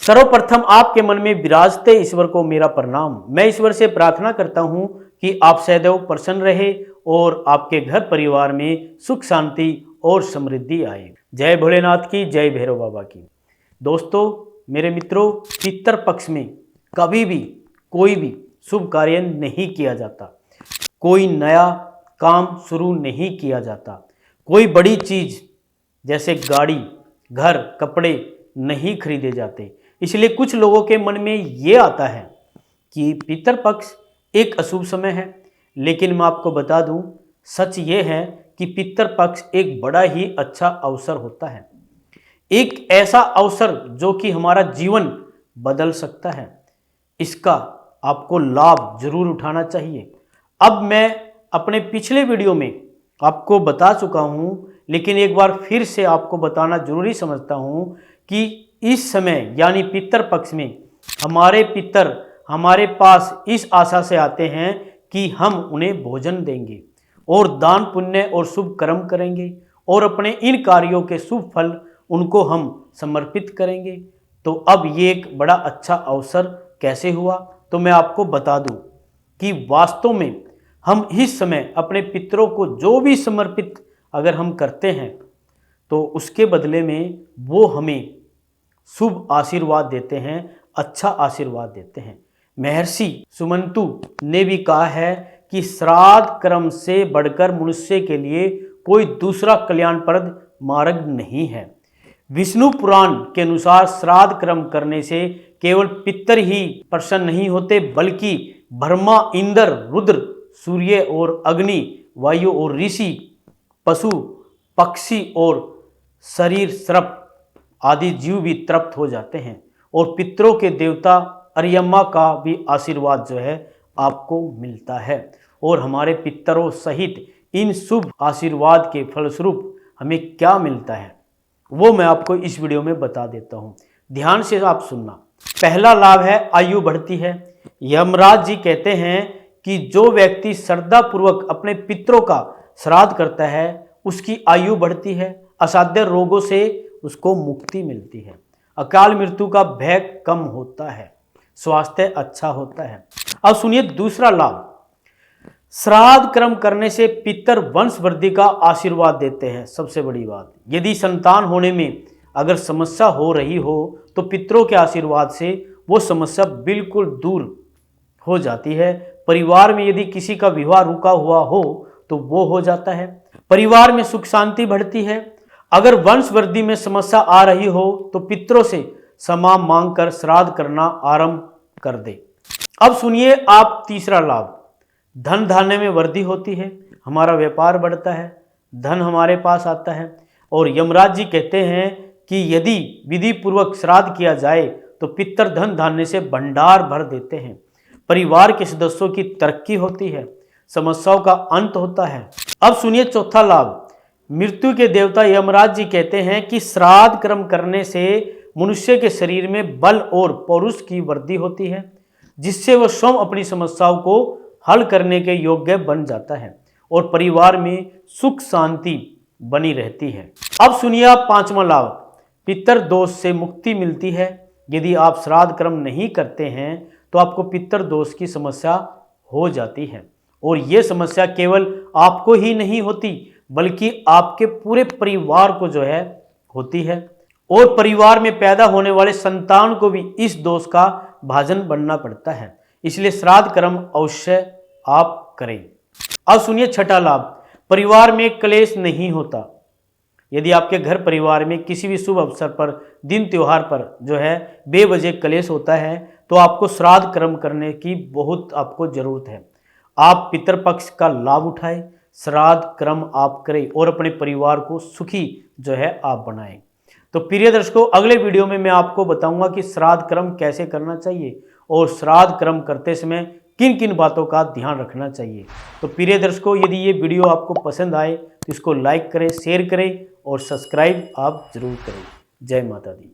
सर्वप्रथम आपके मन में विराजते ईश्वर को मेरा प्रणाम। मैं ईश्वर से प्रार्थना करता हूँ कि आप सदैव प्रसन्न रहे और आपके घर परिवार में सुख शांति और समृद्धि आए। जय भोलेनाथ की, जय भैरव बाबा की। दोस्तों, मेरे मित्रों, पितर पक्ष में कभी भी कोई भी शुभ कार्य नहीं किया जाता, कोई नया काम शुरू नहीं किया जाता, कोई बड़ी चीज जैसे गाड़ी, घर, कपड़े नहीं खरीदे जाते। इसलिए कुछ लोगों के मन में ये आता है कि पितर पक्ष एक अशुभ समय है, लेकिन मैं आपको बता दूं, सच ये है कि पितर पक्ष एक बड़ा ही अच्छा अवसर होता है, एक ऐसा अवसर जो कि हमारा जीवन बदल सकता है। इसका आपको लाभ जरूर उठाना चाहिए। अब मैं अपने पिछले वीडियो में आपको बता चुका हूं, लेकिन एक बार फिर से आपको बताना जरूरी समझता हूं कि इस समय यानी पितर पक्ष में हमारे पितर हमारे पास इस आशा से आते हैं कि हम उन्हें भोजन देंगे और दान पुण्य और शुभ कर्म करेंगे और अपने इन कार्यों के शुभ फल उनको हम समर्पित करेंगे। तो अब ये एक बड़ा अच्छा अवसर कैसे हुआ, तो मैं आपको बता दूं कि वास्तव में हम इस समय अपने पितरों को जो भी समर्पित अगर हम करते हैं तो उसके बदले में वो हमें शुभ आशीर्वाद देते हैं, अच्छा आशीर्वाद देते हैं। महर्षि सुमंतु ने भी कहा है कि श्राद्ध कर्म से बढ़कर मनुष्य के लिए कोई दूसरा कल्याणप्रद मार्ग नहीं है। विष्णु पुराण के अनुसार श्राद्ध कर्म करने से केवल पितर ही प्रसन्न नहीं होते, बल्कि ब्रह्मा, इंद्र, रुद्र, सूर्य और अग्नि, वायु और ऋषि, पशु, पक्षी और शरीर सर्प आदि जीव भी तृप्त हो जाते हैं और पितरों के देवता अरियम्मा का भी आशीर्वाद जो है आपको मिलता है। और हमारे पितरों सहित इन शुभ आशीर्वाद के फलस्वरूप हमें क्या मिलता है वो मैं आपको इस वीडियो में बता देता हूँ। ध्यान से आप सुनना। पहला लाभ है आयु बढ़ती है। यमराज जी कहते हैं कि जो व्यक्ति श्रद्धापूर्वक अपने पितरों का श्राद्ध करता है उसकी आयु बढ़ती है, असाध्य रोगों से उसको मुक्ति मिलती है, अकाल मृत्यु का भय कम होता है, स्वास्थ्य अच्छा होता है। अब सुनिए दूसरा लाभ। श्राद्ध कर्म करने से पितर वंश वृद्धि का आशीर्वाद देते हैं। सबसे बड़ी बात, यदि संतान होने में अगर समस्या हो रही हो तो पितरों के आशीर्वाद से वो समस्या बिल्कुल दूर हो जाती है। परिवार में यदि किसी का विवाह रुका हुआ हो तो वो हो जाता है। परिवार में सुख शांति बढ़ती है। अगर वंश वृद्धि में समस्या आ रही हो तो पितरों से क्षमा मांगकर श्राद्ध करना आरंभ कर दे। अब सुनिए आप तीसरा लाभ। धन धान्य में वृद्धि होती है, हमारा व्यापार बढ़ता है, धन हमारे पास आता है। और यमराज जी कहते हैं कि यदि विधि पूर्वक श्राद्ध किया जाए तो पितर धन धान्य से भंडार भर देते हैं। परिवार के सदस्यों की तरक्की होती है, समस्याओं का अंत होता है। अब सुनिए चौथा लाभ। मृत्यु के देवता यमराज जी कहते हैं कि श्राद्ध कर्म करने से मनुष्य के शरीर में बल और पौरुष की वृद्धि होती है, जिससे वह स्वयं अपनी समस्याओं को हल करने के योग्य बन जाता है और परिवार में सुख शांति बनी रहती है। अब सुनिए आप पांचवा लाभ। पितर दोष से मुक्ति मिलती है। यदि आप श्राद्ध कर्म नहीं करते हैं तो आपको पितर दोष की समस्या हो जाती है और ये समस्या केवल आपको ही नहीं होती बल्कि आपके पूरे परिवार को जो है होती है और परिवार में पैदा होने वाले संतान को भी इस दोष का भाजन बनना पड़ता है। इसलिए श्राद्ध कर्म अवश्य आप करें। अब सुनिए छठा लाभ। परिवार में क्लेश नहीं होता। यदि आपके घर परिवार में किसी भी शुभ अवसर पर, दिन त्योहार पर जो है बेवजह क्लेश होता है तो आपको श्राद्ध कर्म करने की बहुत आपको जरूरत है। आप पितरपक्ष का लाभ उठाएं, श्राद्ध कर्म आप करें और अपने परिवार को सुखी जो है आप बनाएं। तो प्रिय दर्शकों, अगले वीडियो में मैं आपको बताऊंगा कि श्राद्ध कर्म कैसे करना चाहिए और श्राद्ध कर्म करते समय किन किन बातों का ध्यान रखना चाहिए। तो प्रिय दर्शकों, यदि ये वीडियो आपको पसंद आए तो इसको लाइक करें, शेयर करें और सब्सक्राइब आप जरूर करें। जय माता दी।